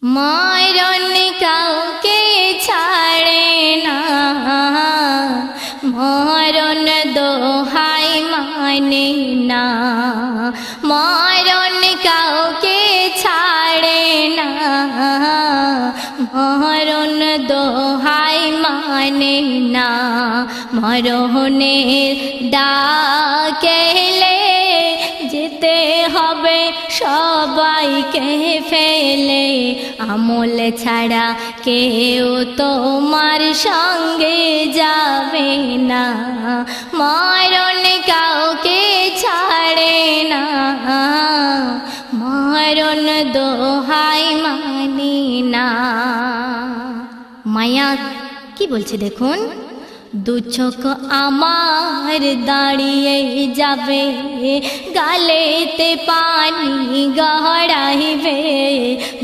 মরণ কাউকে ছাড়ে না, মরণ দোহাই মানে না। মরণ কাউকে ছাড়ে না, মরণ দোহাই মানে না। মরণের ডাকেলে যেতে হবে সবাইকে ফেলে, আমল ছাড়া কেউ তোমার সঙ্গে যাবে না। মরণ কাউকে ছাড়ে না, মরণ দোহাই মানি না। মায়া কি বলছে দেখুন, দু চোখ আমার দাঁড়িয়ে যাবে, গালেতে পানি গড়াইবে।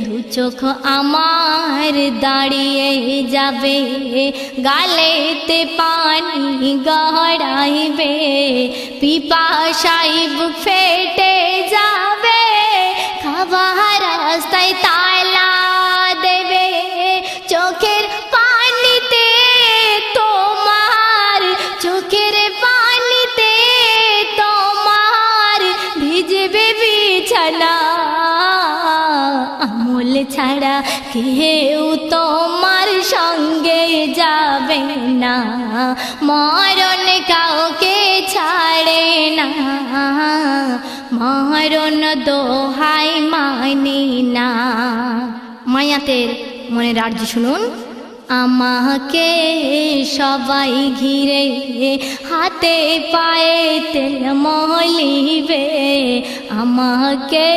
দু চোখ আমার দাঁড়িয়ে যাবে, গালেতে পানি গড়াইবে। পিপাসায় বুক ফেটে যাবে, খাবার রাস্তায় তালা দেবে। চোখের পানিতে তোমার, চোখের পানিতে তোমার ভিজবে বিছানা। আমল ছাড়া কেউ তোমার সঙ্গে যাবে না। মরণ কাউকে ছাড়ে না, মরণ দোহাই মানি না। মায়াতের মনের আরজি শুনুন। আমাকে সবাই ঘিরে হাতে পায়ে তেল মলিবে, আমাকে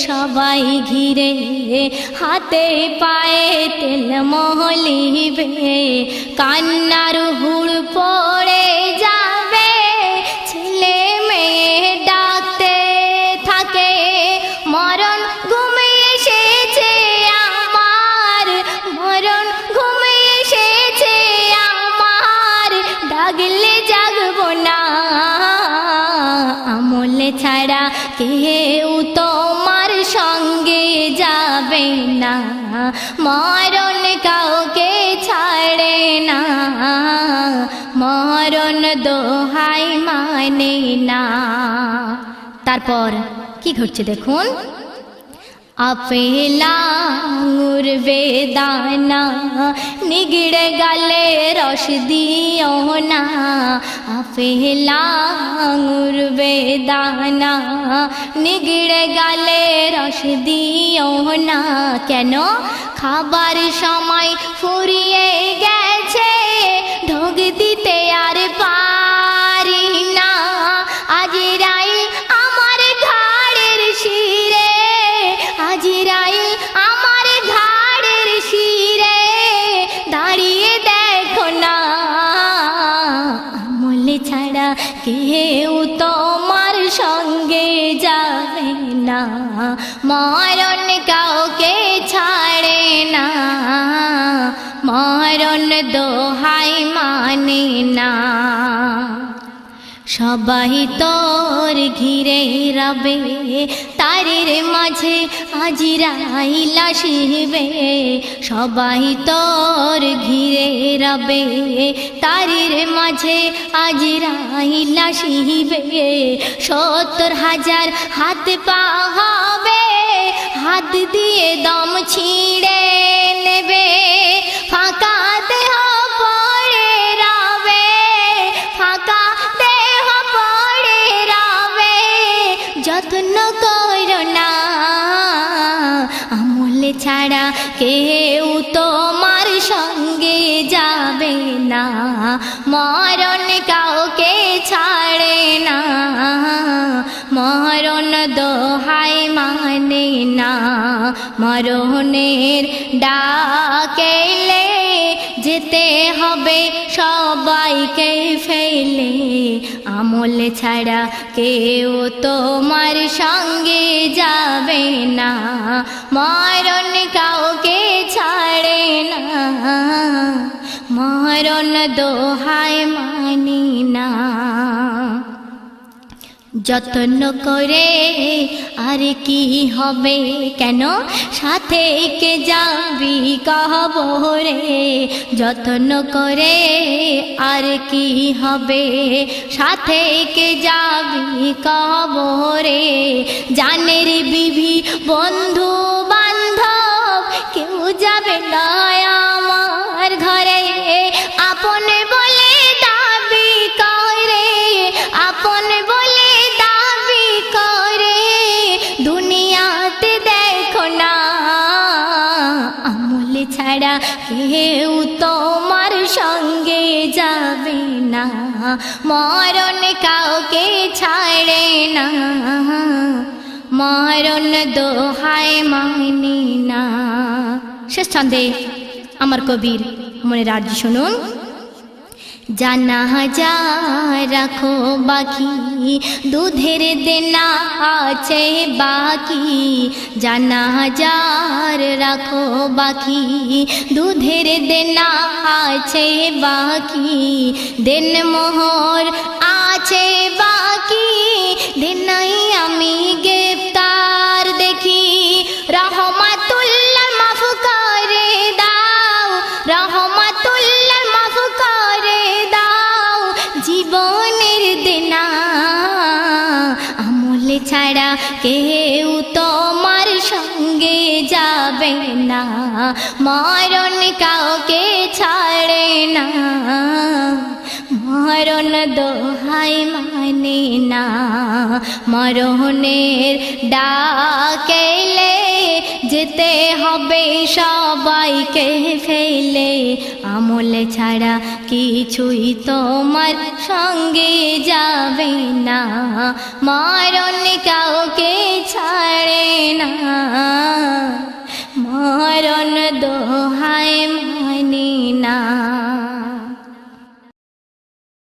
সবাই ঘিরে হাতে পায়ে তেল মলিবে। কান্নার হুড় পড়ে যাবে, ছেলে মেয়ে ডাকতে থাকে। মরণ ঘুমে এসেছে আমার, মরণ ঘুমে এসেছে আমার, ডাকলে জাগবো না। আমল ছাড়া কেউ তোমার সঙ্গে যাবে না। মরণ কাউকে ছাড়ে না, মরণ দোহাই মানে না। তারপর কি ঘটছে দেখুন। আপেল আঙুর বেদানা নিগড়ে গালে রস দিও না। আপেল আঙুর বেদানা নিগড়ে গালে রস দিও না। কেন? খাবার সময় ফুরিয়ে গেছে, ঢোক দিতে আর পারি না। আজরাইল আমার ঘাড়ের শিরে, আজরাইল আমার ঘাড়ের শিরে দাঁড়িয়ে দেখো না। আমল ছাড়া কেউ তোমার সঙ্গে যাবে না। মরণ কাউকে ছাড়ে না, মরণ দোহাই মানে না। সবাই তোর ঘিরে রবে, তারের মাঝে আজরাইল আসিবে। সবাই তোর ঘিরে রবে, তারের মাঝে আজরাইল আসিবে। ৭০,০০০ হাত পা হবে, হাত দিয়ে দম ছিঁড়ে নেবে। ফাঁকা দেহ পড়ে রবে, ফাঁকা দেহ পড়ে রবে। যত্ন করো না, আমল ছাড়া কেউ তোমার সঙ্গে যাবে না। মরণ কাউকে ছাড়ে না, মরণ দোহাই মানে না। মরণের ডাকেলে যেতে হবে সবাইকে ফেলে, আমল ছাড়া কেউ তোমার সঙ্গে যাবে না। মরণ কাউকে ছাড়ে না, মরণ দোহাই মানি না। যত্ন করে আর কি হবে, কেন সাথে কে যাবি কবরে, যত্ন করে আর কি হবে, সাথে কে যাবি কবরে। জানের বিবি বন্ধু বান্ধব কেউ যাবে না আমার ঘরে, আপন বলে দাবি করে, আপন বলে দাবি করে, দুনিয়াতে দেখো না আমল ছাড়া কেউ তোমার সঙ্গে যাবে না, মরণ কাউকে ছাড়ে না, মরণ দোহায় মানে না। শেষ ছন্দে আমার কবির মনের আরজি শুনুন। জানাজা রাখো বাকি, দুধের দেনা আছে বাকি, জানাজার রাখো বাকি, দুধের দেনা আছে বাকি, দিন মোহর আছে বাকি, দিনাই আমি গ্রেফতার দেখি, রহমাতুল্লাহ মাফ করে দাও, রহমাতুল্লাহ মাফ করে দাও, জীবনের দেনা আমল ছাড়া কেউ তোমার সঙ্গে যাবে না, মরণ কাউকে ছাড়ে না, মরণ দোহাই মানে না, মরণের ডাকেলে যেতে হবে সবাইকে ফেলে, আমল ছাড়া কিছুই তোমার সঙ্গে যাবে না, মরণ কাউকে ছাড়ে না, মরণ দোহাই